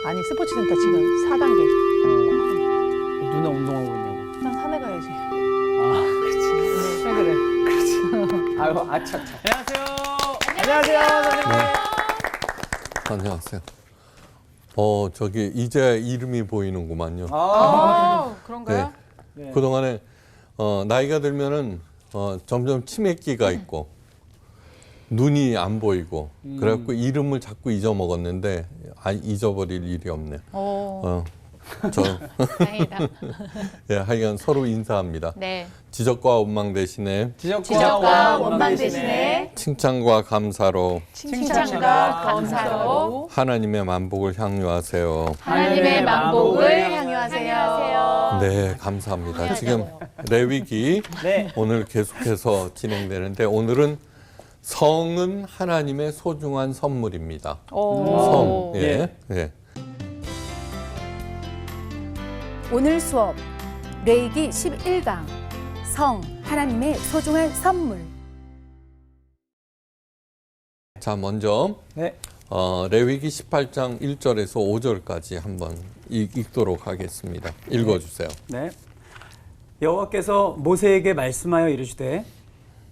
아니 스포츠센터 지금 4단계. 누나 운동하고 있냐고. 난 산에 가야지. 아, 그렇지. 왜 그래? 아유, 아차차. 안녕하세요. 안녕하세요, 선생님. 안녕하세요. 저기 이제 이름이 보이는구만요. 그런가요? 네. 그동안에 나이가 들면은 점점 치매기가 있고 눈이 안 보이고 그래갖고 이름을 자꾸 잊어먹었는데 잊어버릴 일이 없네요. 다행이다. 예, 하여간 서로 인사합니다. 네. 지적과 원망 대신에 지적과 원망 대신에 칭찬과 감사로 칭찬과 감사로 하나님의 만복을 향유하세요. 하나님의 만복을 향유하세요. 네, 감사합니다. 지금 레위기 네. 오늘 계속해서 진행되는데 오늘은 성은 하나님의 소중한 선물입니다. 성, 예, 예. 오늘 수업 레위기 11강 성 하나님의 소중한 선물. 자, 먼저 네. 레위기 18장 1절에서 5절까지 한번 읽도록 하겠습니다. 읽어주세요. 네. 여호와께서 모세에게 말씀하여 이르시되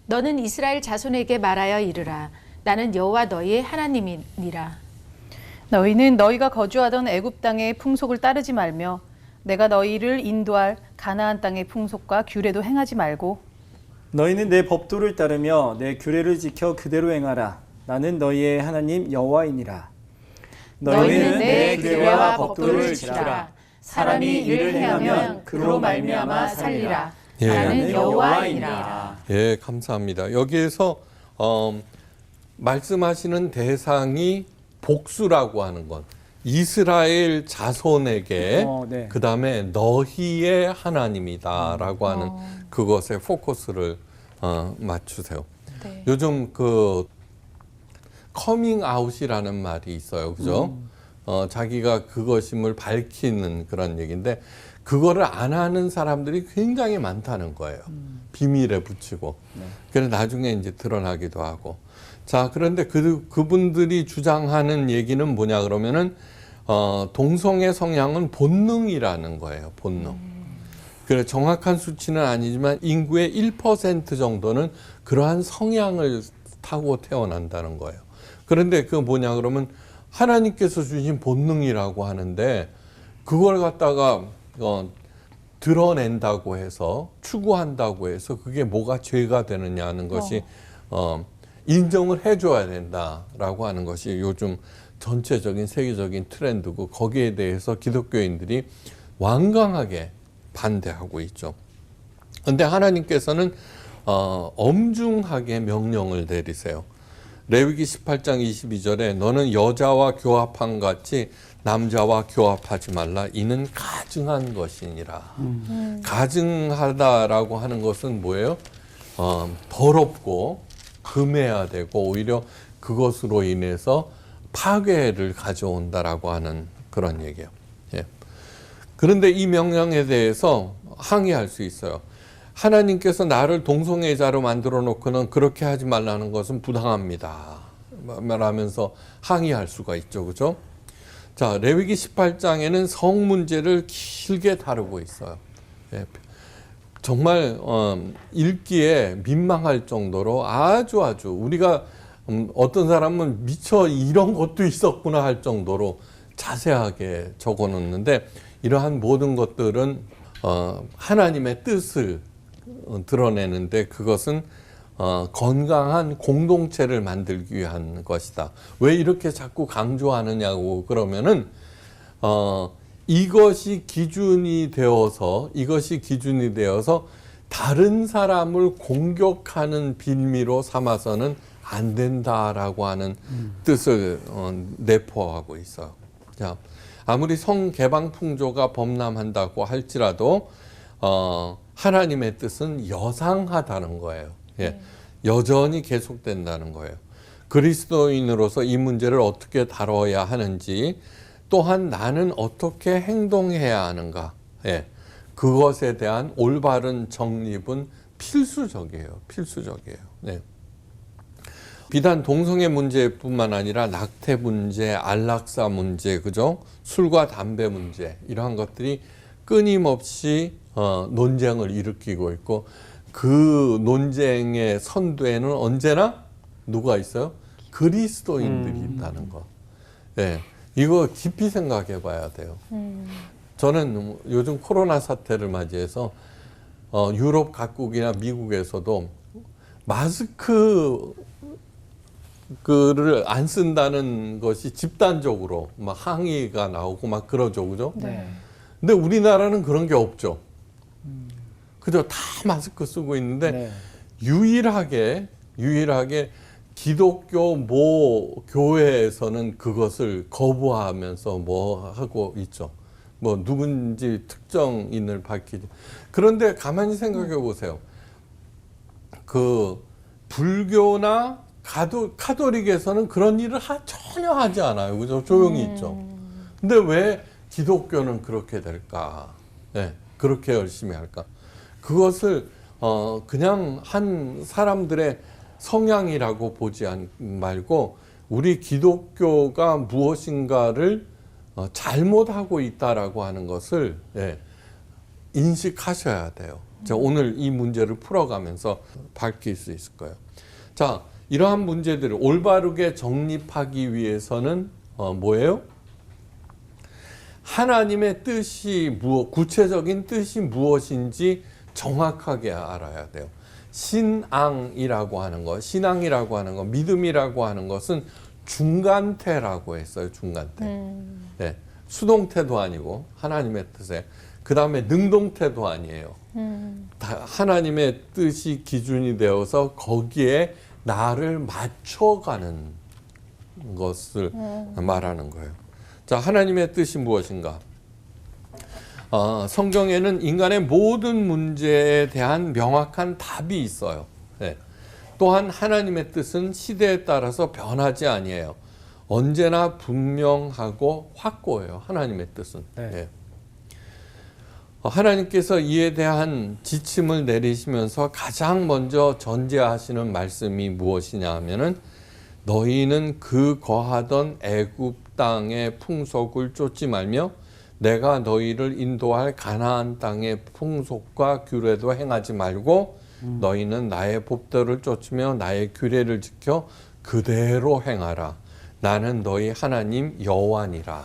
너는 이스라엘 자손에게 말하여 이르라. 나는 여호와 너희의 하나님이니라. 너희는 너희가 거주하던 애굽 땅의 풍속을 따르지 말며 내가 너희를 인도할 가나안 땅의 풍속과 규례도 행하지 말고 너희는 내 법도를 따르며 내 규례를 지켜 그대로 행하라. 나는 너희의 하나님 여호와이니라. 너희는 내 규례와 법도를 지키라. 사람이 이를 행하면 그로 말미암아 살리라. 예. 나는 여호와이니라. 예, 감사합니다. 여기에서 말씀하시는 대상이 복수라고 하는 것. 이스라엘 자손에게 네. 그 다음에 너희의 하나님이다라고 하는 그것에 포커스를 맞추세요. 네. 요즘 그 커밍아웃이라는 말이 있어요, 그죠? 자기가 그것임을 밝히는 그런 얘기인데 그거를 안 하는 사람들이 굉장히 많다는 거예요. 비밀에 붙이고. 그래서 나중에 이제 드러나기도 하고. 자, 그런데 그분들이 주장하는 얘기는 뭐냐 그러면은 동성애 성향은 본능이라는 거예요. 본능. 그래 정확한 수치는 아니지만 인구의 1% 정도는 그러한 성향을 타고 태어난다는 거예요. 그런데 그 뭐냐 그러면 하나님께서 주신 본능이라고 하는데 그걸 갖다가 드러낸다고 해서 추구한다고 해서 그게 뭐가 죄가 되느냐 하는 것이 인정을 해줘야 된다라고 하는 것이 요즘 전체적인 세계적인 트렌드고 거기에 대해서 기독교인들이 완강하게 반대하고 있죠. 그런데 하나님께서는 엄중하게 명령을 내리세요. 레위기 18장 22절에 너는 여자와 교합한 같이 남자와 교합하지 말라. 이는 가증한 것이니라. 가증하다라고 하는 것은 뭐예요? 더럽고 금해야 되고 오히려 그것으로 인해서 파괴를 가져온다라고 하는 그런 얘기예요. 예. 그런데 이 명령에 대해서 항의할 수 있어요. 하나님께서 나를 동성애자로 만들어 놓고는 그렇게 하지 말라는 것은 부당합니다. 말하면서 항의할 수가 있죠. 그죠? 자, 레위기 18장에는 성 문제를 길게 다루고 있어요. 예. 정말 읽기에 민망할 정도로 아주 우리가 어떤 사람은 미처 이런 것도 있었구나 할 정도로 자세하게 적어 놓는데 이러한 모든 것들은 하나님의 뜻을 드러내는데 그것은 건강한 공동체를 만들기 위한 것이다. 왜 이렇게 자꾸 강조하느냐고 그러면은 이것이 기준이 되어서 다른 사람을 공격하는 빌미로 삼아서는 안 된다라고 하는 뜻을 내포하고 있어요. 자, 아무리 성개방 풍조가 범람한다고 할지라도 하나님의 뜻은 여상하다는 거예요. 예, 여전히 계속된다는 거예요. 그리스도인으로서 이 문제를 어떻게 다뤄야 하는지 또한 나는 어떻게 행동해야 하는가. 예, 그것에 대한 올바른 정립은 필수적이에요. 네. 비단 동성애 문제뿐만 아니라 낙태 문제, 안락사 문제, 그죠? 술과 담배 문제 이러한 것들이 끊임없이 논쟁을 일으키고 있고 그 논쟁의 선두에는 언제나 누가 있어요? 그리스도인들이 있다는 거. 예, 이거 깊이 생각해 봐야 돼요. 저는 요즘 코로나 사태를 맞이해서 유럽 각국이나 미국에서도 마스크를 안 쓴다는 것이 집단적으로 막 항의가 나오고 막 그러죠, 그죠? 네. 근데 우리나라는 그런 게 없죠. 그죠? 다 마스크 쓰고 있는데 네. 유일하게 기독교 모 교회에서는 그것을 거부하면서 뭐 하고 있죠. 뭐 누군지 특정인을 밝히지. 그런데 가만히 생각해 보세요. 그 불교나 카톨릭에서는 그런 일을 전혀 하지 않아요. 그죠? 조용히 있죠. 근데 왜 기독교는 그렇게 될까? 네, 그렇게 열심히 할까? 그것을 그냥 한 사람들의 성향이라고 보지 말고 우리 기독교가 무엇인가를 잘못하고 있다라고 하는 것을 인식하셔야 돼요. 자, 오늘 이 문제를 풀어가면서 밝힐 수 있을 거예요. 자, 이러한 문제들을 올바르게 정립하기 위해서는 뭐예요? 하나님의 뜻이 구체적인 뜻이 무엇인지 정확하게 알아야 돼요. 신앙이라고 하는 것, 믿음이라고 하는 것은 중간태라고 했어요. 중간태. 네, 수동태도 아니고 하나님의 뜻에. 그 다음에 능동태도 아니에요. 하나님의 뜻이 기준이 되어서 거기에 나를 맞춰가는 것을 말하는 거예요. 자, 하나님의 뜻이 무엇인가? 성경에는 인간의 모든 문제에 대한 명확한 답이 있어요. 네. 또한 하나님의 뜻은 시대에 따라서 변하지 아니에요. 언제나 분명하고 확고해요. 하나님의 뜻은. 네. 네. 하나님께서 이에 대한 지침을 내리시면서 가장 먼저 전제하시는 말씀이 무엇이냐 하면은 너희는 그 거하던 애굽 땅의 풍속을 쫓지 말며 내가 너희를 인도할 가나안 땅의 풍속과 규례도 행하지 말고 너희는 나의 법도를 쫓으며 나의 규례를 지켜 그대로 행하라. 나는 너희 하나님 여호와니라.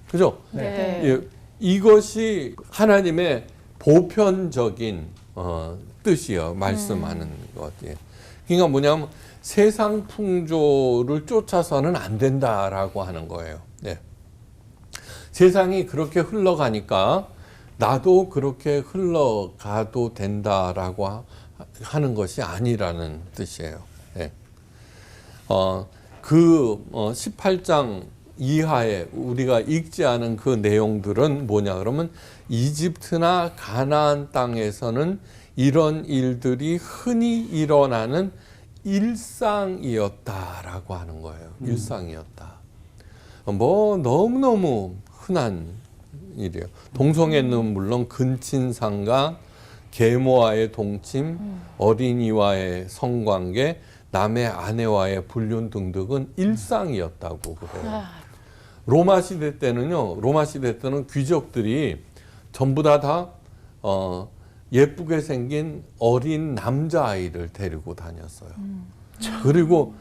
그죠? 네. 예, 이것이 하나님의 보편적인 뜻이요. 말씀하는 것이에요. 그러니까 뭐냐면 세상 풍조를 쫓아서는 안 된다라고 하는 거예요. 네. 세상이 그렇게 흘러가니까 나도 그렇게 흘러가도 된다라고 하는 것이 아니라는 뜻이에요. 네. 18장 이하에 우리가 읽지 않은 그 내용들은 뭐냐 그러면 이집트나 가나안 땅에서는 이런 일들이 흔히 일어나는 일상이었다라고 하는 거예요. 일상이었다. 뭐 너무너무 흔한 일이에요. 동성애는 물론 근친상간, 계모와의 동침, 어린이와의 성관계, 남의 아내와의 불륜 등등은 일상이었다고 그래요. 로마 시대 때는 귀족들이 전부 다 예쁘게 생긴 어린 남자아이를 데리고 다녔어요. 그리고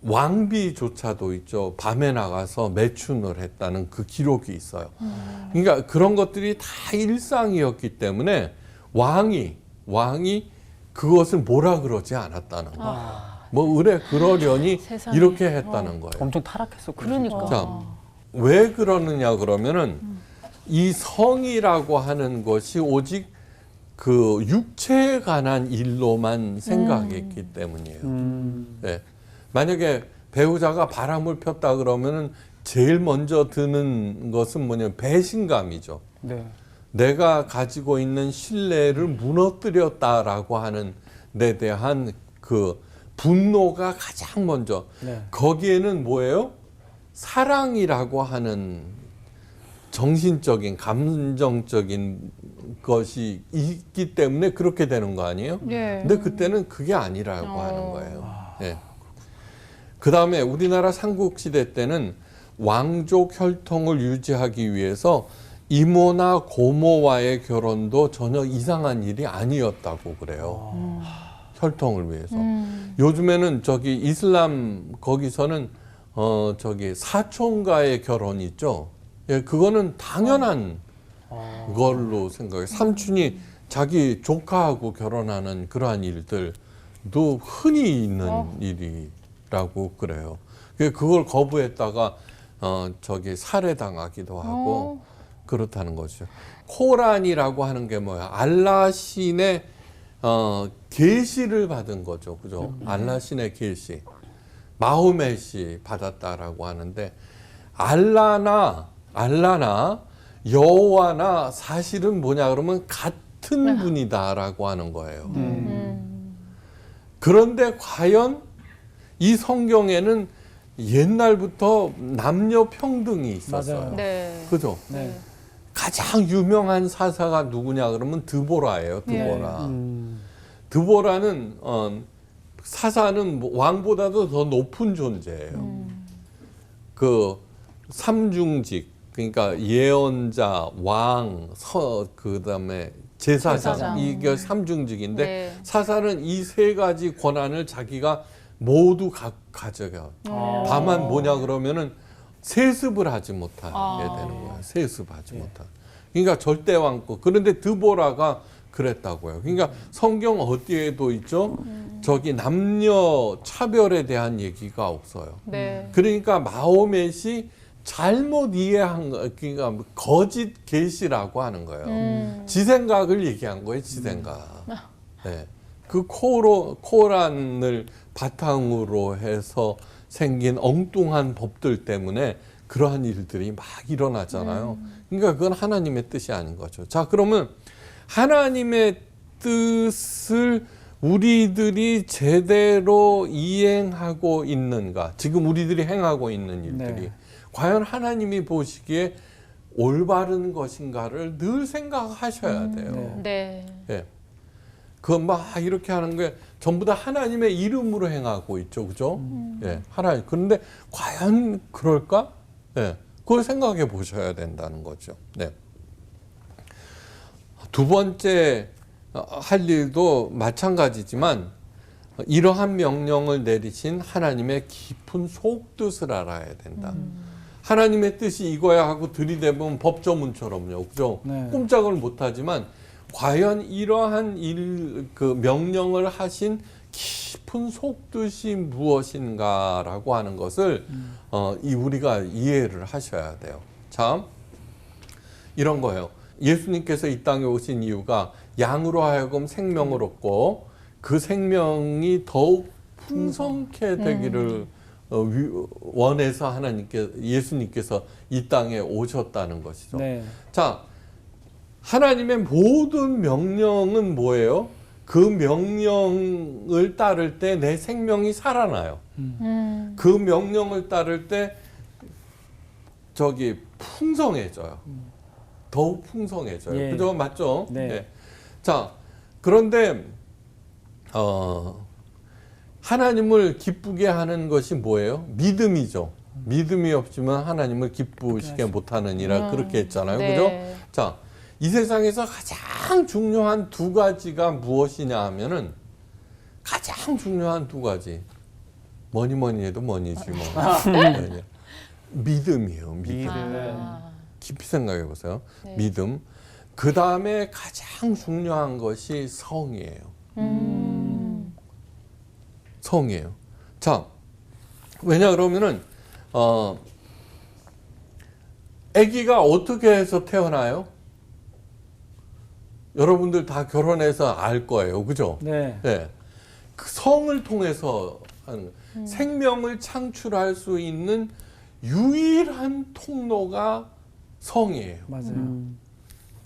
왕비조차도 있죠. 밤에 나가서 매춘을 했다는 그 기록이 있어요. 그러니까 그런 것들이 다 일상이었기 때문에 왕이 그것을 뭐라 그러지 않았다는 거예요. 뭐 의뢰 그러려니 세상에. 이렇게 했다는 거예요. 엄청 타락했었군요. 그러니까. 자, 왜 그러느냐 그러면은 이 성이라고 하는 것이 오직 그 육체에 관한 일로만 생각했기 때문이에요. 네. 만약에 배우자가 바람을 폈다 그러면은 제일 먼저 드는 것은 뭐냐면 배신감이죠. 네. 내가 가지고 있는 신뢰를 무너뜨렸다라고 하는 데 대한 그 분노가 가장 먼저. 네. 거기에는 뭐예요? 사랑이라고 하는 정신적인, 감정적인 것이 있기 때문에 그렇게 되는 거 아니에요? 네. 근데 그때는 그게 아니라고 하는 거예요. 예. 그 다음에 우리나라 삼국시대 때는 왕족 혈통을 유지하기 위해서 이모나 고모와의 결혼도 전혀 이상한 일이 아니었다고 그래요. 혈통을 위해서. 요즘에는 저기 이슬람 거기서는 저기 사촌과의 결혼 있죠. 예, 그거는 당연한 걸로 생각해요. 삼촌이 자기 조카하고 결혼하는 그러한 일들도 흔히 있는 일이라고 그래요. 그걸 거부했다가 저기 살해당하기도 하고 그렇다는 거죠. 코란이라고 하는 게 뭐야? 알라 신의 계시를 받은 거죠, 그죠? 알라 신의 계시, 마호멧이 받았다라고 하는데 알라나 여호와나 사실은 뭐냐 그러면 같은 분이다라고 하는 거예요. 그런데 과연 이 성경에는 옛날부터 남녀 평등이 있었어요. 맞아요. 네. 그죠? 네. 가장 유명한 사사가 누구냐 그러면 드보라예요. 드보라. 드보라는 사사는 왕보다도 더 높은 존재예요. 그 삼중직, 그러니까 예언자, 왕, 그다음에 제사장, 이게 삼중직인데 네. 사사는 이 세 가지 권한을 자기가 모두 가져가요. 다만 뭐냐 그러면은 세습을 하지 못하게 되는 거예요. 세습하지 못하게. 그러니까 절대 왕권. 그런데 드보라가 그랬다고요. 그러니까 성경 어디에도 있죠. 저기 남녀 차별에 대한 얘기가 없어요. 네. 그러니까 마호멧이 잘못 이해한 거, 그러니까 거짓 계시라고 하는 거예요. 지 생각을 얘기한 거예요. 지 생각. 네. 그 코란을 바탕으로 해서 생긴 엉뚱한 법들 때문에 그러한 일들이 막 일어나잖아요. 그러니까 그건 하나님의 뜻이 아닌 거죠. 자, 그러면 하나님의 뜻을 우리들이 제대로 이행하고 있는가? 지금 우리들이 행하고 있는 일들이 네. 과연 하나님이 보시기에 올바른 것인가를 늘 생각하셔야 돼요. 네. 예. 그 막 이렇게 하는 게 전부 다 하나님의 이름으로 행하고 있죠, 그죠? 예, 하나님. 그런데 과연 그럴까? 예, 그걸 생각해 보셔야 된다는 거죠. 네. 두 번째 할 일도 마찬가지지만 이러한 명령을 내리신 하나님의 깊은 속뜻을 알아야 된다. 하나님의 뜻이 이거야 하고 들이대면 법조문처럼요, 그죠? 네. 꼼짝을 못하지만 과연 이러한 그 명령을 하신 깊은 속뜻이 무엇인가라고 하는 것을 우리가 이해를 하셔야 돼요. 참 이런 거예요. 예수님께서 이 땅에 오신 이유가 양으로 하여금 생명을 얻고 그 생명이 더욱 풍성케 되기를 원해서 예수님께서 이 땅에 오셨다는 것이죠. 네. 자, 하나님의 모든 명령은 뭐예요? 그 명령을 따를 때 내 생명이 살아나요. 그 명령을 따를 때 저기 풍성해져요. 더욱 풍성해져요. 예. 그죠? 맞죠? 네. 네. 자, 그런데 하나님을 기쁘게 하는 것이 뭐예요? 믿음이죠. 믿음이 없으면 하나님을 기쁘시게 못하느니라 그렇게 했잖아요. 네. 그죠? 자, 이 세상에서 가장 중요한 두 가지가 무엇이냐 하면은 가장 중요한 두 가지. 뭐니 해도 뭐니지 뭐. 네. 믿음이에요. 믿음. 깊이 생각해 보세요. 네. 믿음. 그 다음에 가장 중요한 것이 성이에요. 성이에요. 자, 왜냐 그러면은 아기가 어떻게 해서 태어나요? 여러분들 다 결혼해서 알 거예요, 그죠? 네. 네. 그 성을 통해서 하는 생명을 창출할 수 있는 유일한 통로가 성이에요. 맞아요.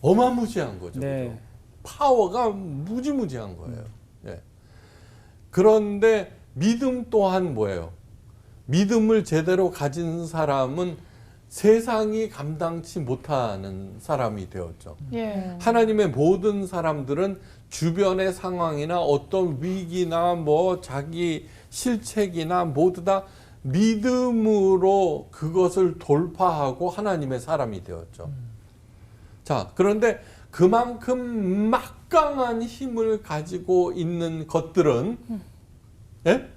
어마무시한 거죠. 네. 그죠? 파워가 무지무지한 거예요. 네. 그런데 믿음 또한 뭐예요? 믿음을 제대로 가진 사람은 세상이 감당치 못하는 사람이 되었죠. 예. 하나님의 모든 사람들은 주변의 상황이나 어떤 위기나 뭐 자기 실책이나 모두 다 믿음으로 그것을 돌파하고 하나님의 사람이 되었죠. 자, 그런데 그만큼 막강한 힘을 가지고 있는 것들은 예?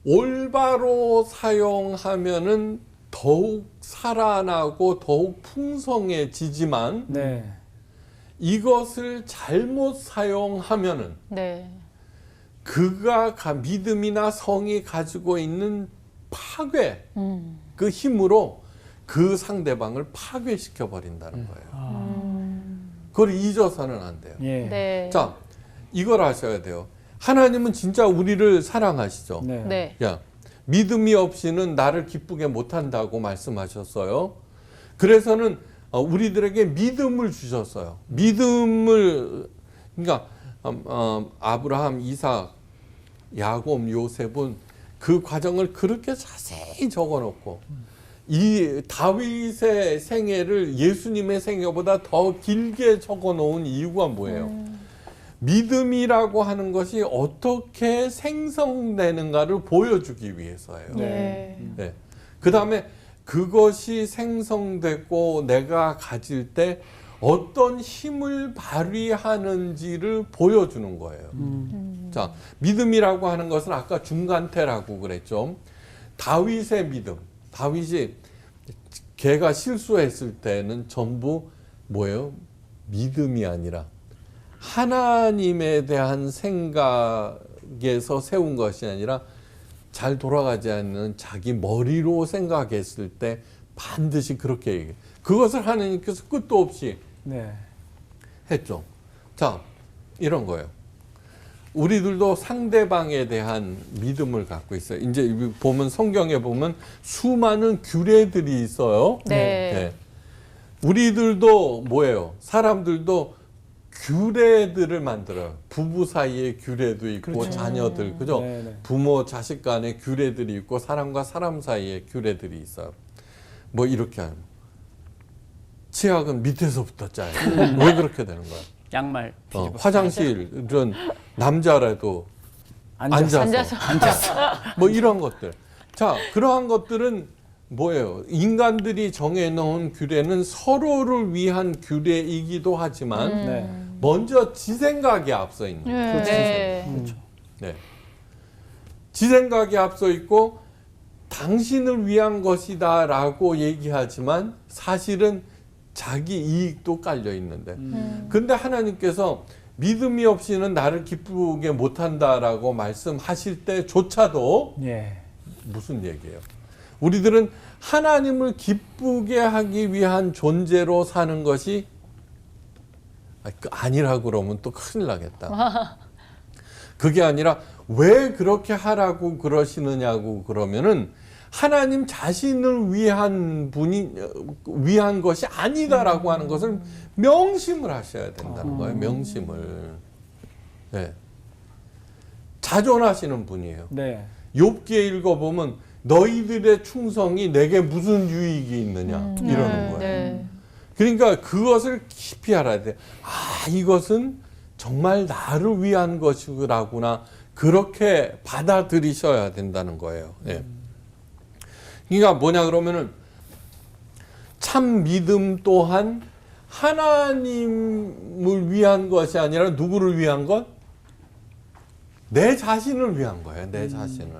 올바로 사용하면은 더욱 살아나고 더욱 풍성해지지만 네. 이것을 잘못 사용하면은 네. 그가 믿음이나 성이 가지고 있는 파괴 그 힘으로 그 상대방을 파괴시켜 버린다는 거예요. 그걸 잊어서는 안 돼요. 예. 네. 자, 이걸 아셔야 돼요. 하나님은 진짜 우리를 사랑하시죠. 네. 네. 야, 믿음이 없이는 나를 기쁘게 못한다고 말씀하셨어요. 그래서는 우리들에게 믿음을 주셨어요. 믿음을, 그러니까 아브라함, 이삭, 야곱, 요셉은 그 과정을 그렇게 자세히 적어놓고 이 다윗의 생애를 예수님의 생애보다 더 길게 적어놓은 이유가 뭐예요? 믿음이라고 하는 것이 어떻게 생성되는가를 보여주기 위해서예요. 네. 네. 그 다음에 그것이 생성되고 내가 가질 때 어떤 힘을 발휘하는지를 보여주는 거예요. 자, 믿음이라고 하는 것은 아까 중간태라고 그랬죠. 다윗의 믿음. 다윗이 걔가 실수했을 때는 전부 뭐예요? 믿음이 아니라 하나님에 대한 생각에서 세운 것이 아니라 잘 돌아가지 않는 자기 머리로 생각했을 때 반드시 그렇게 얘기해요. 그것을 하나님께서 끝도 없이 네. 했죠. 자, 이런 거예요. 우리들도 상대방에 대한 믿음을 갖고 있어요. 이제 보면 성경에 보면 수많은 규례들이 있어요. 네. 우리들도 뭐예요? 사람들도 규례들을 만들어요. 부부 사이에 규례도 있고 그렇죠. 자녀들, 그죠? 네네. 부모 자식 간의 규례들이 있고 사람과 사람 사이에 규례들이 있어요. 뭐 이렇게 하는. 치약은 밑에서부터 짜요. 왜 그렇게 되는 거야? 양말 화장실은 남자라도 앉아서. 뭐 이런 것들. 자, 그러한 것들은 뭐예요? 인간들이 정해놓은 규례는 서로를 위한 규례이기도 하지만 네. 먼저 지 생각이 앞서 있는 거예요. 네. 네. 그렇죠. 네. 지 생각이 앞서 있고 당신을 위한 것이다라고 얘기하지만 사실은 자기 이익도 깔려 있는데. 근데 하나님께서 믿음이 없이는 나를 기쁘게 못한다라고 말씀하실 때조차도 예. 무슨 얘기예요? 우리들은 하나님을 기쁘게 하기 위한 존재로 사는 것이 아니라고 그러면 또 큰일 나겠다. 그게 아니라 왜 그렇게 하라고 그러시느냐고 그러면은 하나님 자신을 위한 위한 것이 아니다라고 하는 것을 명심을 하셔야 된다는 거예요. 명심을. 네. 자존하시는 분이에요. 네. 욥기에 읽어보면 너희들의 충성이 내게 무슨 유익이 있느냐 이러는 거예요. 네. 그러니까 그것을 깊이 알아야 돼. 아, 이것은 정말 나를 위한 것이구나. 그렇게 받아들이셔야 된다는 거예요. 네. 그러니까 뭐냐 그러면은 참 믿음 또한 하나님을 위한 것이 아니라 누구를 위한 것? 내 자신을 위한 거예요. 내 자신을.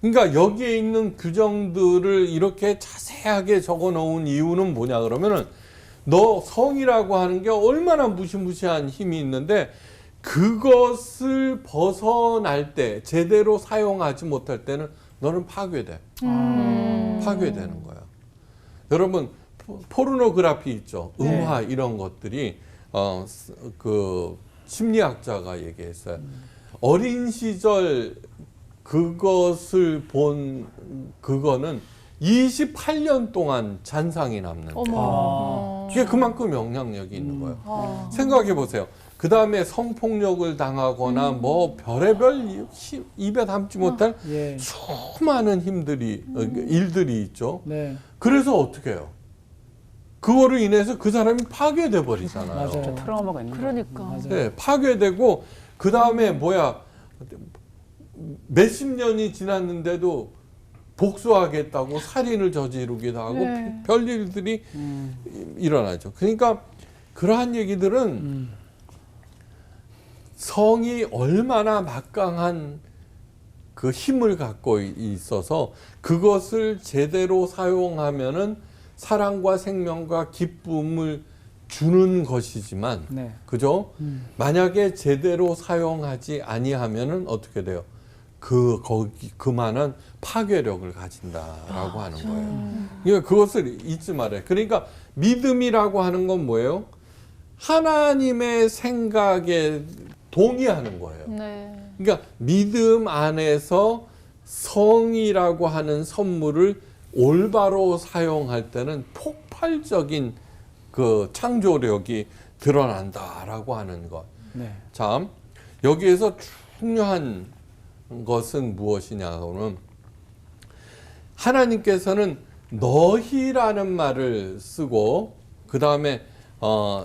그러니까 여기에 있는 규정들을 이렇게 자세하게 적어 놓은 이유는 뭐냐 그러면은 너 성이라고 하는 게 얼마나 무시무시한 힘이 있는데 그것을 벗어날 때 제대로 사용하지 못할 때는 너는 파괴돼. 파괴되는 거야. 여러분 포르노그래피 있죠. 음화 이런 것들이 그 심리학자가 얘기했어요. 어린 시절 그것을 본 그거는 28년 동안 잔상이 남는 거예요. 어머. 그게 그만큼 영향력이 있는 거예요. 생각해 보세요. 그 다음에 성폭력을 당하거나 뭐 별의별 입에 담지 못할 예. 수많은 일들이 있죠. 네. 그래서 어떻게 해요? 그거로 인해서 그 사람이 파괴돼 버리잖아요. 맞아요. 트라우마가 있는 그러니까. 맞아요. 네, 파괴되고 그 다음에 뭐야 몇십 년이 지났는데도 복수하겠다고 살인을 저지르기도 하고 네. 별일들이 일어나죠. 그러니까 그러한 얘기들은 성이 얼마나 막강한 그 힘을 갖고 있어서 그것을 제대로 사용하면은 사랑과 생명과 기쁨을 주는 것이지만, 네. 그죠? 만약에 제대로 사용하지 아니하면은 어떻게 돼요? 그만한 파괴력을 가진다라고 하는 거예요. 그러니까 그것을 잊지 말아요. 그러니까 믿음이라고 하는 건 뭐예요? 하나님의 생각에 동의하는 거예요. 네. 그러니까 믿음 안에서 성이라고 하는 선물을 올바로 사용할 때는 폭발적인 그 창조력이 드러난다라고 하는 것. 네. 참, 여기에서 중요한 것은 무엇이냐고는 하나님께서는 너희라는 말을 쓰고 그 다음에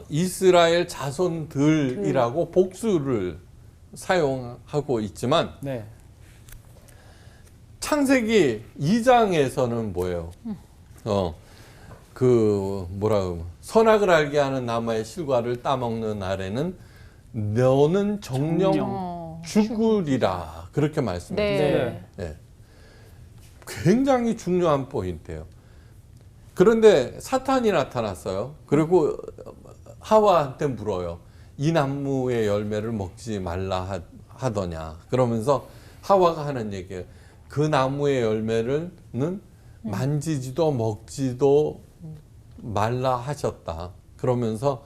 이스라엘 자손들이라고 복수를 사용하고 있지만 네. 창세기 2장에서는 뭐예요? 선악을 알게 하는 나무의 실과를 따먹는 날에는 너는 정령 죽으리라 그렇게 말씀해요. 네. 네. 굉장히 중요한 포인트예요. 그런데 사탄이 나타났어요. 그리고 하와한테 물어요. 이 나무의 열매를 먹지 말라 하더냐. 그러면서 하와가 하는 얘기예요. 그 나무의 열매는 만지지도 먹지도 말라 하셨다. 그러면서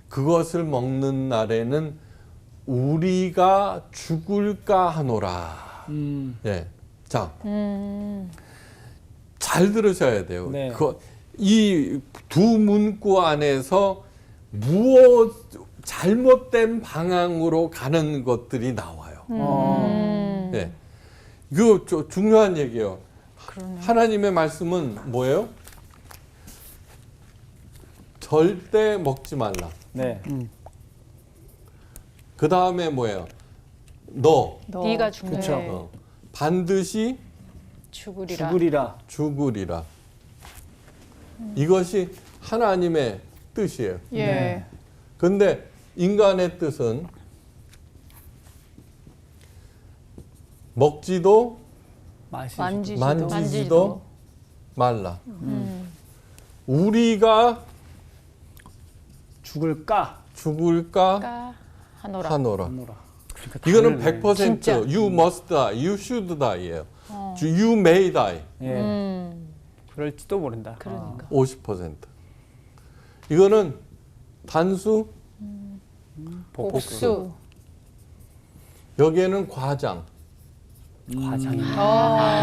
그것을 먹는 날에는 우리가 죽을까 하노라. 예. 자, 잘 들으셔야 돼요. 네. 이 두 문구 안에서 잘못된 방향으로 가는 것들이 나와요. 예. 이거 중요한 얘기예요. 하나님의 말씀은 뭐예요? 절대 먹지 말라. 네. 그 다음에 뭐예요? 너 네가 죽는 그쵸. 어, 반드시 죽으리라. 죽으리라. 죽으리라. 이것이 하나님의 뜻이에요. 예. 네. 근데 인간의 뜻은 먹지도 만지지도 말라. 우리가 죽을까? 죽을까 하노라. 하노라. 그러니까 이거는 다르네. 100% 진짜. you must die, you should die예요. you may die. 예. 그럴지도 모른다. 그러니까. 50%. 이거는 단수 복수. 여기에는 과장. 과장이.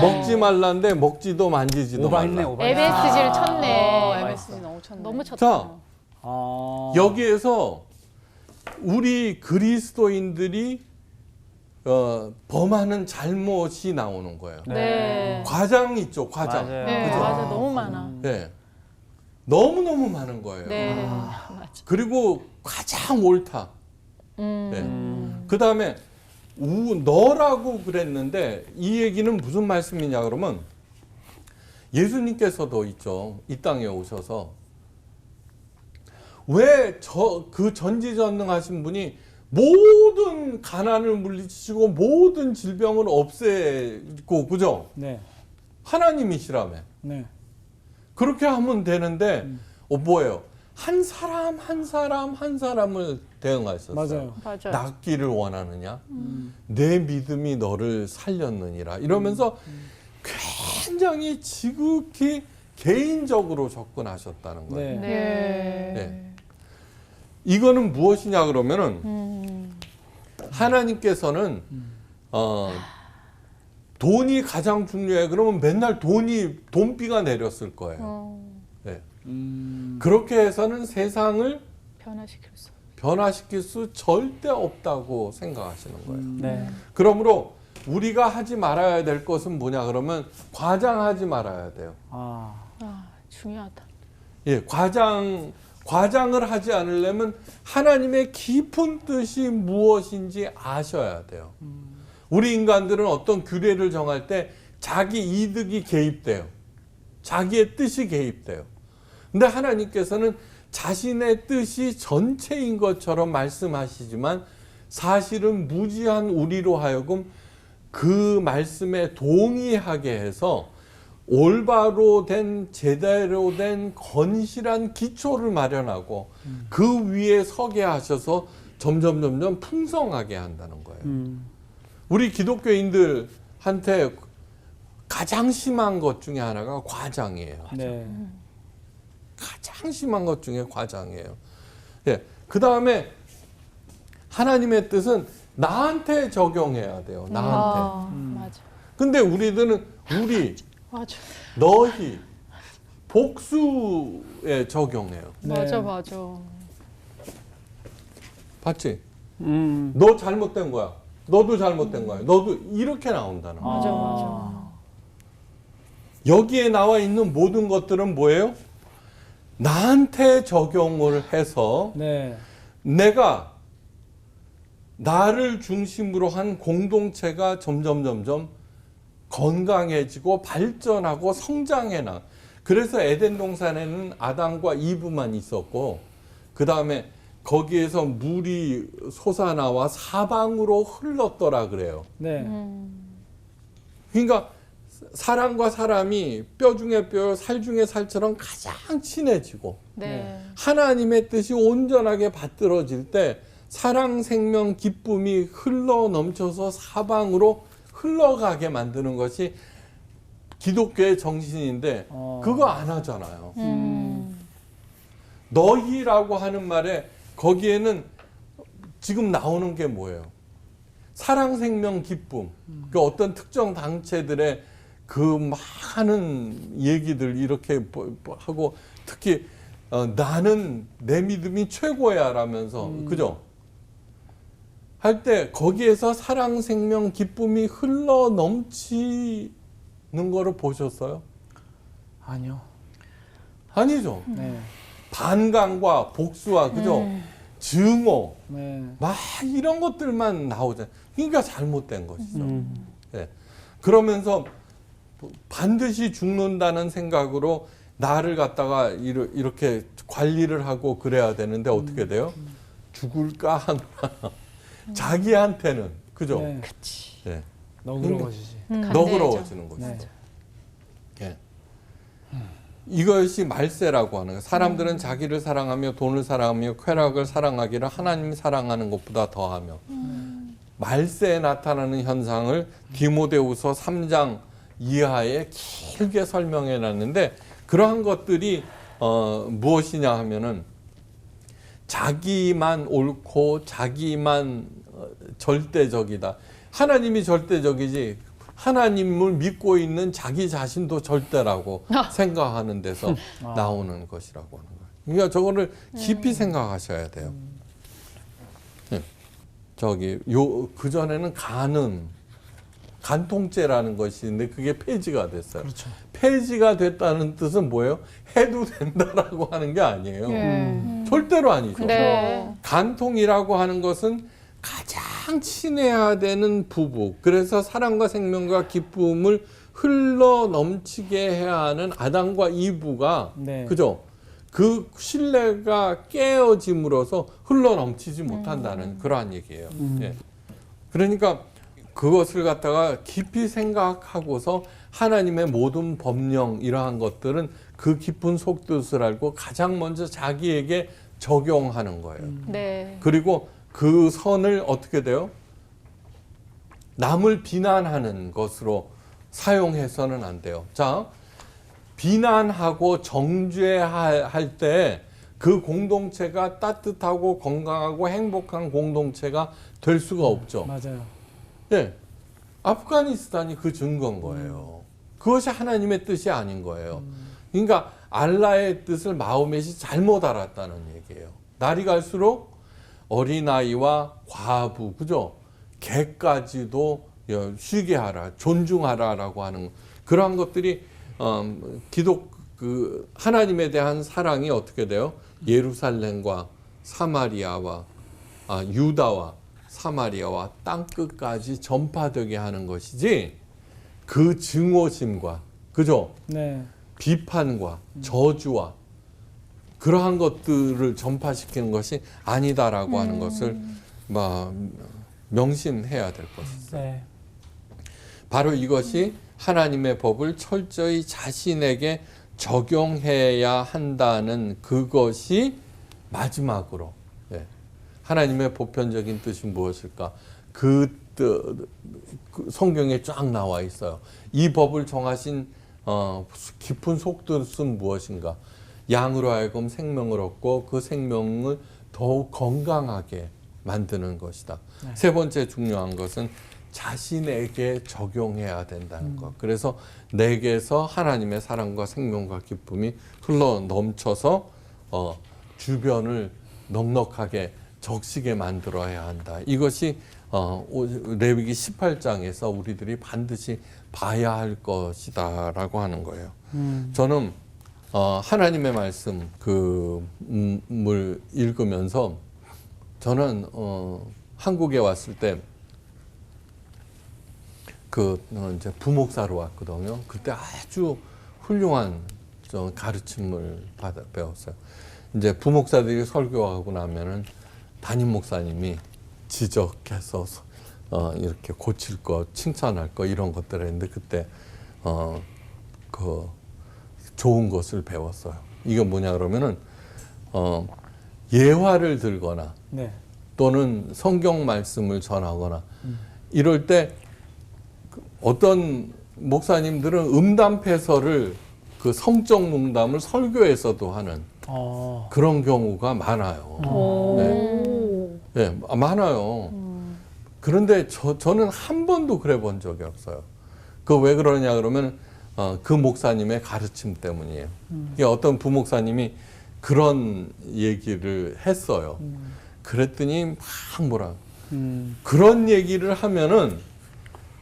먹지 말라는데 먹지도 만지지도 오바했네, 말라. 오바했네. MSG를 쳤네. MSG 너무 쳤네. 너무 쳤다. 자, 여기 여기에서 우리 그리스도인들이 범하는 잘못이 나오는 거예요. 네. 과장 있죠, 과장. 맞아요. 네, 그죠? 맞아. 너무 많아. 네. 너무너무 많은 거예요. 네. 맞아. 그리고 가장 옳다. 네. 그 다음에 너라고 그랬는데 이 얘기는 무슨 말씀이냐 그러면 예수님께서도 있죠. 이 땅에 오셔서 왜 그 전지전능하신 분이 모든 가난을 물리치시고 모든 질병을 없애고 그죠? 네. 하나님이시라며. 네. 그렇게 하면 되는데 뭐예요? 한 사람 한 사람을 대응하셨어요. 맞아요. 맞아. 낫기를 원하느냐? 내 믿음이 너를 살렸느니라. 이러면서 굉장히 지극히 개인적으로 접근하셨다는 거예요. 네. 네. 이거는 무엇이냐 그러면은 하나님께서는 돈이 가장 중요해. 그러면 맨날 돈비가 내렸을 거예요. 네. 그렇게 해서는 세상을 변화시킬 수 절대 없다고 생각하시는 거예요. 네. 그러므로 우리가 하지 말아야 될 것은 뭐냐 그러면 과장하지 말아야 돼요. 아. 중요하다. 예, 과장을 하지 않으려면 하나님의 깊은 뜻이 무엇인지 아셔야 돼요. 우리 인간들은 어떤 규례를 정할 때 자기 이득이 개입돼요. 자기의 뜻이 개입돼요. 근데 하나님께서는 자신의 뜻이 전체인 것처럼 말씀하시지만 사실은 무지한 우리로 하여금 그 말씀에 동의하게 해서 올바로 된 제대로 된 건실한 기초를 마련하고 그 위에 서게 하셔서 점점 풍성하게 한다는 거예요. 우리 기독교인들한테 가장 심한 것 중에 하나가 과장이에요. 네. 가장 심한 것 중에 과장이에요. 예. 그 다음에 하나님의 뜻은 나한테 적용해야 돼요. 나한테. 맞아. 근데 우리들은 맞아. 너희, 복수에 적용해요. 네. 맞아. 봤지? 너 잘못된 거야. 너도 잘못된 거야. 너도 이렇게 나온다는 거야. 맞아. 여기에 나와 있는 모든 것들은 뭐예요? 나한테 적용을 해서 네. 내가 나를 중심으로 한 공동체가 점점 건강해지고 발전하고 성장해 나. 그래서 에덴 동산에는 아담과 이브만 있었고 그 다음에 거기에서 물이 솟아나와 사방으로 흘렀더라 그래요. 네. 그러니까 사람과 사람이 뼈 중에 뼈, 살 중에 살처럼 가장 친해지고 네. 하나님의 뜻이 온전하게 받들어질 때 사랑, 생명, 기쁨이 흘러 넘쳐서 사방으로 흘러가게 만드는 것이 기독교의 정신인데 그거 안 하잖아요. 너희라고 하는 말에 거기에는 지금 나오는 게 뭐예요? 사랑, 생명, 기쁨. 그 어떤 특정 당체들의 그 많은 얘기들 이렇게 하고 특히 나는 내 믿음이 최고야 라면서 그죠? 할 때 거기에서 사랑, 생명, 기쁨이 흘러 넘치는 거를 보셨어요? 아니요. 아니죠. 네. 반감과 복수와 그죠? 증오 네. 막 이런 것들만 나오잖아요. 그러니까 잘못된 것이죠. 네. 그러면서 반드시 죽는다는 생각으로 나를 갖다가 이렇게 관리를 하고 그래야 되는데 어떻게 돼요? 죽을까 하느라 자기한테는 그죠? 네. 네. 너그러워지지. 너그러워지는 거죠. 네. 예. 이것이 말세라고 하는 거예요. 사람들은 자기를 사랑하며 돈을 사랑하며 쾌락을 사랑하기를 하나님이 사랑하는 것보다 더하며 말세에 나타나는 현상을 디모데후서 3장 이하에 길게 설명해 놨는데 그러한 것들이 무엇이냐 하면은 자기만 옳고 자기만 절대적이다. 하나님이 절대적이지 하나님을 믿고 있는 자기 자신도 절대라고 생각하는 데서 나오는 것이라고 하는 거예요. 그러니까 저거를 깊이 생각하셔야 돼요. 네. 그전에는 간통죄라는 것이 있는데 그게 폐지가 됐어요. 그렇죠. 폐지가 됐다는 뜻은 뭐예요? 해도 된다라고 하는 게 아니에요. 절대로 아니죠. 네. 간통이라고 하는 것은 가장 친해야 되는 부부. 그래서 사랑과 생명과 기쁨을 흘러 넘치게 해야 하는 아담과 이브가 네. 그죠? 그 신뢰가 깨어짐으로써 흘러 넘치지 못한다는 그러한 얘기예요. 예. 그러니까 그것을 갖다가 깊이 생각하고서 하나님의 모든 법령 이러한 것들은 그 깊은 속뜻을 알고 가장 먼저 자기에게 적용하는 거예요. 네. 그리고 그 선을 어떻게 돼요? 남을 비난하는 것으로 사용해서는 안 돼요. 자, 비난하고 정죄할 때 그 공동체가 따뜻하고 건강하고 행복한 공동체가 될 수가 없죠. 맞아요. 예. 아프가니스탄이 그 증거인 거예요. 그것이 하나님의 뜻이 아닌 거예요. 그러니까 알라의 뜻을 마호멧이 잘못 알았다는 얘기예요. 날이 갈수록 어린아이와 과부, 그죠? 개까지도 쉬게 하라, 존중하라라고 하는 그러한 것들이 그 하나님에 대한 사랑이 어떻게 돼요? 예루살렘과 사마리아와 유다와 사마리아와 땅 끝까지 전파되게 하는 것이지, 그 증오심과, 그죠? 네. 비판과 저주와 그러한 것들을 전파시키는 것이 아니다라고 하는 것을 명심해야 될 것이죠. 네. 바로 이것이 하나님의 법을 철저히 자신에게 적용해야 한다는 그것이 마지막으로, 하나님의 보편적인 뜻이 무엇일까? 그 성경에 쫙 나와 있어요. 이 법을 정하신 깊은 속뜻은 무엇인가? 양으로 하여금 생명을 얻고 그 생명을 더욱 건강하게 만드는 것이다. 네. 세 번째 중요한 것은 자신에게 적용해야 된다는 것. 그래서 내게서 하나님의 사랑과 생명과 기쁨이 흘러 넘쳐서 주변을 넉넉하게 적시게 만들어야 한다. 이것이 레위기 18장에서 우리들이 반드시 봐야 할 것이다라고 하는 거예요. 저는 하나님의 말씀 을 읽으면서 저는 한국에 왔을 때 이제 부목사로 왔거든요. 그때 아주 훌륭한 가르침을 배웠어요. 이제 부목사들이 설교하고 나면은 담임 목사님이 지적해서 이렇게 고칠 거, 칭찬할 거 이런 것들을 했는데 그때 좋은 것을 배웠어요. 이게 뭐냐 그러면은 예화를 들거나 네. 또는 성경 말씀을 전하거나 이럴 때 어떤 목사님들은 음담패설을 그 성적 농담을 설교에서도 하는 그런 경우가 많아요. 네, 많아요. 그런데 저는 한 번도 그래 본 적이 없어요. 그 왜 그러냐 그러면 그 목사님의 가르침 때문이에요. 어떤 부목사님이 그런 얘기를 했어요. 그랬더니 막 그런 얘기를 하면은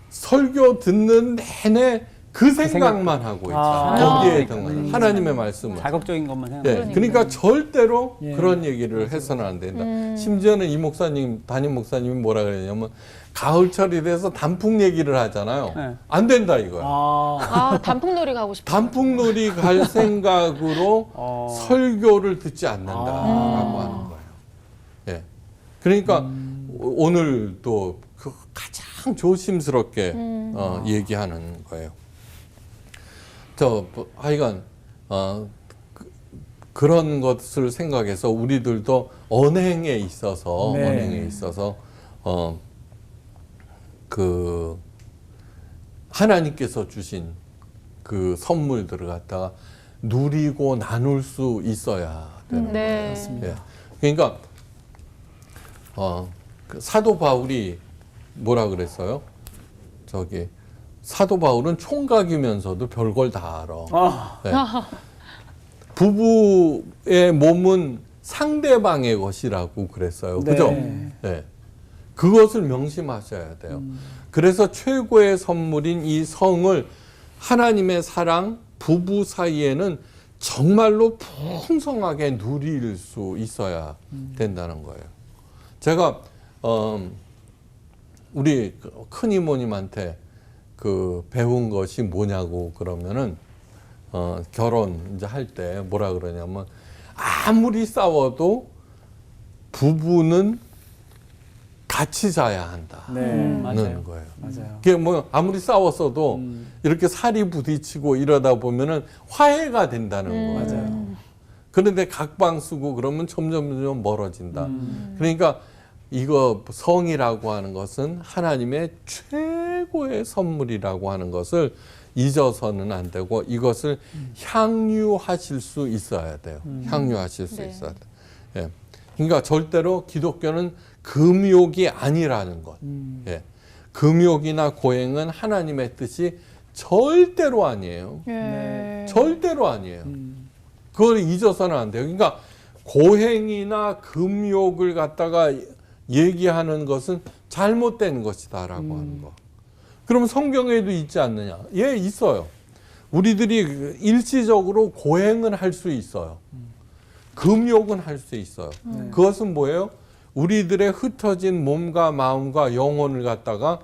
설교 듣는 내내 그 생각만 하고 있잖아요. 거기에 하나님의 말씀을. 자극적인 것만 생각하는. 네, 그러니까 절대로 그런 얘기를 해서는 안 된다. 심지어는 이 목사님, 담임 목사님이 뭐라 그랬냐면 가을철이 돼서 단풍 얘기를 하잖아요. 네. 안 된다 이거야. 단풍놀이 가고 싶어요. 단풍놀이 갈 생각으로 설교를 듣지 않는다라고 하는 거예요. 예. 그러니까 오늘도 가장 조심스럽게 얘기하는 거예요. 하여간 그런 것을 생각해서 우리들도 언행에 있어서 하나님께서 주신 그 선물들을 갖다가 누리고 나눌 수 있어야 되는 거예요. 예. 그러니까 사도 바울이 뭐라 그랬어요? 사도 바울은 총각이면서도 별걸 다 알아. 네. 부부의 몸은 상대방의 것이라고 그랬어요. 그죠? 네. 그것을 명심하셔야 돼요. 그래서 최고의 선물인 이 성을 하나님의 사랑, 부부 사이에는 정말로 풍성하게 누릴 수 있어야 된다는 거예요. 제가 우리 큰 이모님한테 배운 것이 뭐냐고 그러면은 결혼 이제 할 때 뭐라 그러냐면 아무리 싸워도 부부는 같이 자야 한다는 맞아요. 거예요. 맞아요. 그게 뭐 아무리 싸웠어도 이렇게 살이 부딪히고 이러다 보면은 화해가 된다는 거예요. 맞아요. 그런데 각방 쓰고 그러면 점점 멀어진다. 그러니까 이거 성이라고 하는 것은 하나님의 최고의 선물이라고 하는 것을 잊어서는 안 되고 이것을 향유하실 수 있어야 돼요. 향유하실 수 있어야 돼요. 예. 그러니까 절대로 기독교는 금욕이 아니라는 것. 예. 금욕이나 고행은 하나님의 뜻이 절대로 아니에요. 절대로 아니에요. 그걸 잊어서는 안 돼요. 그러니까 고행이나 금욕을 갖다가 얘기하는 것은 잘못된 것이다라고 하는 거. 그러면 성경에도 있지 않느냐? 예, 있어요. 우리들이 일시적으로 고행은 할 수 있어요. 금욕은 할 수 있어요. 그것은 뭐예요? 우리들의 흩어진 몸과 마음과 영혼을 갖다가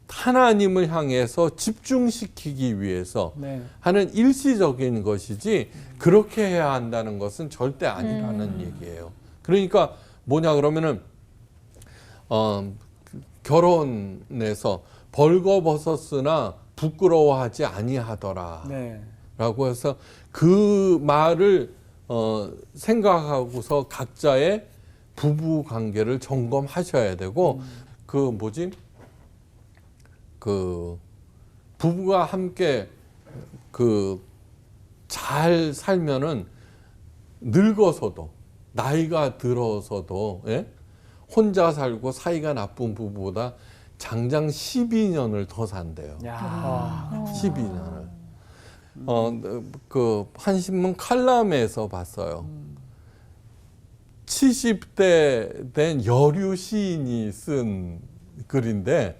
하나님을 향해서 집중시키기 위해서 네. 하는 일시적인 것이지 그렇게 해야 한다는 것은 절대 아니라는 얘기예요. 그러니까 뭐냐 그러면은 결혼에서 벌거벗었으나 부끄러워하지 아니하더라 네. 라고 해서 그 말을 생각하고서 각자의 부부 관계를 점검하셔야 되고 그 뭐지? 그 부부가 함께 그 잘 살면은 늙어서도 나이가 들어서도 예? 혼자 살고 사이가 나쁜 부부보다 장장 12년을 더 산대요. 야. 12년을. 그 한신문 칼럼에서 봤어요. 70대 된 여류 시인이 쓴 글인데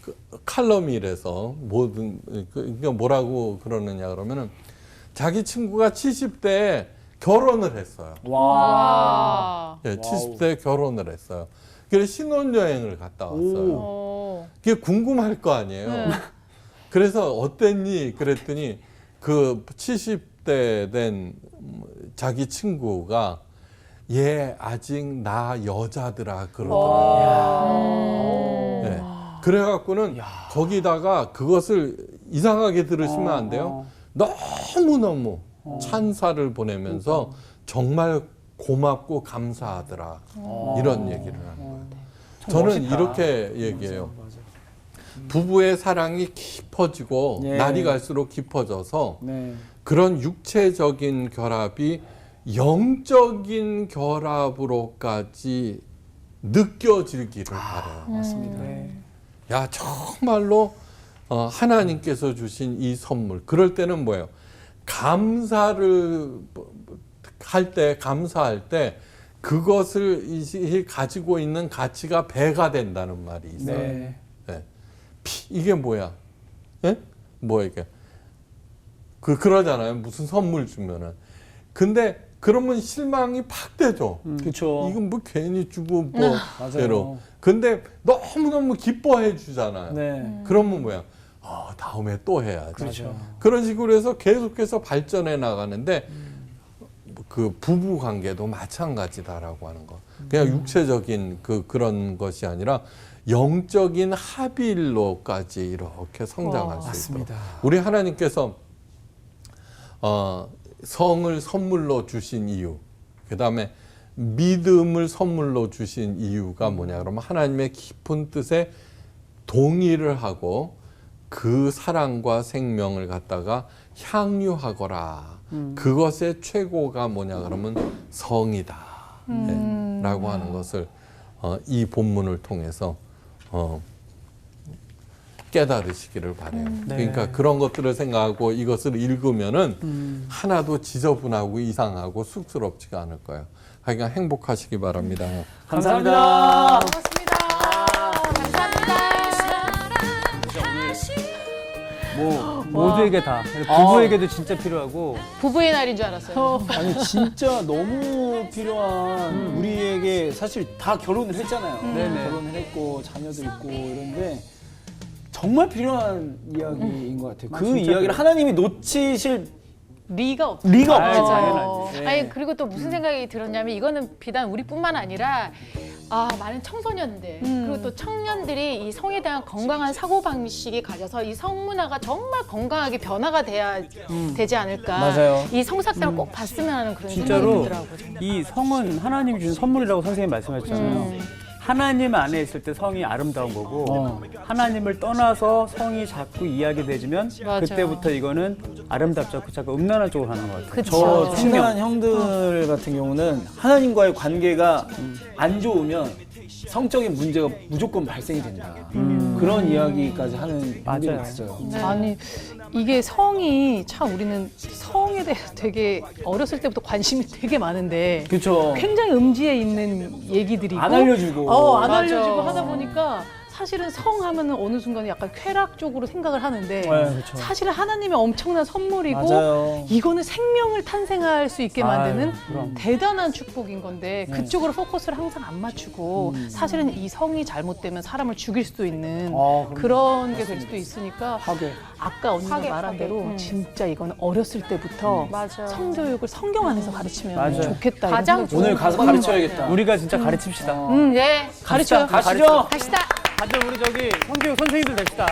그 칼럼이라서 뭐든 그러니까 뭐라고 그러느냐 그러면은 자기 친구가 70대에 결혼을 했어요. 와. 예, 70대에 결혼을 했어요. 그래서 신혼여행을 갔다 왔어요. 그게 궁금할 거 아니에요. 그래서 어땠니? 그랬더니 그 70대 된 자기 친구가 얘 아직 나 여자더라 그러더라고요. 예. 그래갖고는 거기다가 그것을 이상하게 들으시면 안 돼요. 너무너무 찬사를 보내면서 정말 고맙고 감사하더라 이런 얘기를 하는 거예요. 저는 멋있다. 이렇게 얘기해요. 부부의 사랑이 깊어지고 예. 날이 갈수록 깊어져서 네. 그런 육체적인 결합이 영적인 결합으로까지 느껴지기를 바라요. 맞습니다. 야, 정말로 하나님께서 주신 이 선물. 그럴 때는 뭐예요? 감사를 감사할 때 그것을 가지고 있는 가치가 배가 된다는 말이 있어요. 네. 네. 이게 뭐야? 예? 뭐야 이게? 그러잖아요. 무슨 선물 주면은. 근데 그러면 실망이 팍 되죠. 그렇죠. 이건 뭐 괜히 주고 뭐 맞아요. 대로. 근데 너무너무 기뻐해 주잖아요. 네. 그러면 뭐야? 다음에 또 해야지. 그렇죠. 그런 식으로 해서 계속해서 발전해 나가는데 그 부부 관계도 마찬가지다라고 하는 거. 그냥 육체적인 그런 것이 아니라 영적인 합일로까지 이렇게 성장할 수 맞습니다. 있도록. 우리 하나님께서 성을 선물로 주신 이유, 그 다음에 믿음을 선물로 주신 이유가 뭐냐 그러면 하나님의 깊은 뜻에 동의를 하고 그 사랑과 생명을 갖다가 향유하거라. 그것의 최고가 뭐냐 그러면 성이다. 네, 라고 하는 것을 이 본문을 통해서 깨달으시기를 바래요. 그러니까 그런 것들을 생각하고 이것을 읽으면은 하나도 지저분하고 이상하고 쑥스럽지가 않을 거예요. 하여간 행복하시기 바랍니다. 감사합니다. 모두에게 다 부부에게도 진짜 필요하고 부부의 날인 줄 알았어요. 아니 진짜 너무 필요한 우리에게 사실 다 결혼을 했잖아요. 네네. 결혼을 했고 자녀도 있고 이런데 정말 필요한 이야기인 것 같아요. 그 진짜 이야기를 하나님이 놓치실 리가 없죠. 리가 아유, 없죠. 당연하지. 네. 아니 그리고 또 무슨 생각이 들었냐면 이거는 비단 우리뿐만 아니라 많은 청소년들 그리고 또 청년들이 이 성에 대한 건강한 사고 방식이 가져서 이 성문화가 정말 건강하게 변화가 돼야 되지 않을까. 맞아요. 이 성사학당을 꼭 봤으면 하는 그런 진짜로 생각이 들더라고요. 이 성은 하나님이 주신 선물이라고 선생님이 말씀하셨잖아요. 하나님 안에 있을 때 성이 아름다운 거고 하나님을 떠나서 성이 자꾸 이야기되지면 맞아요. 그때부터 이거는 아름답지 않고 자꾸 음란한 쪽으로 가는 것 같아요. 그쵸. 저 친한 형들 같은 경우는 하나님과의 관계가 안 좋으면 성적인 문제가 무조건 발생이 된다. 그런 이야기까지 하는 분들이 맞아요. 있어요. 아니 이게 성이 참 우리는 성에 대해서 되게 어렸을 때부터 관심이 되게 많은데 그렇죠. 굉장히 음지에 있는 얘기들이고 안 알려주고. 안 맞아. 알려주고 하다 보니까 사실은 성 하면은 어느 순간에 약간 쾌락적으로 생각을 하는데 그렇죠. 사실은 하나님의 엄청난 선물이고 맞아요. 이거는 생명을 탄생할 수 있게 만드는 아유, 그럼. 대단한 축복인 건데 그쪽으로 포커스를 항상 안 맞추고 사실은 이 성이 잘못되면 사람을 죽일 수도 있는 그런 게 될 수도 있으니까 하게. 아까 언니가 하게, 말한 하게. 대로 진짜 이거는 어렸을 때부터 맞아. 성교육을 성경 안에서 가르치면 맞아요. 좋겠다. 이런 가장 생각이 오늘 들어요. 가서 가르쳐야겠다. 우리가 진짜 가르칩시다. 예. 가르쳐요. 가시죠. 갑시다. 다들 우리 저기 성교육 선생님들 됩시다.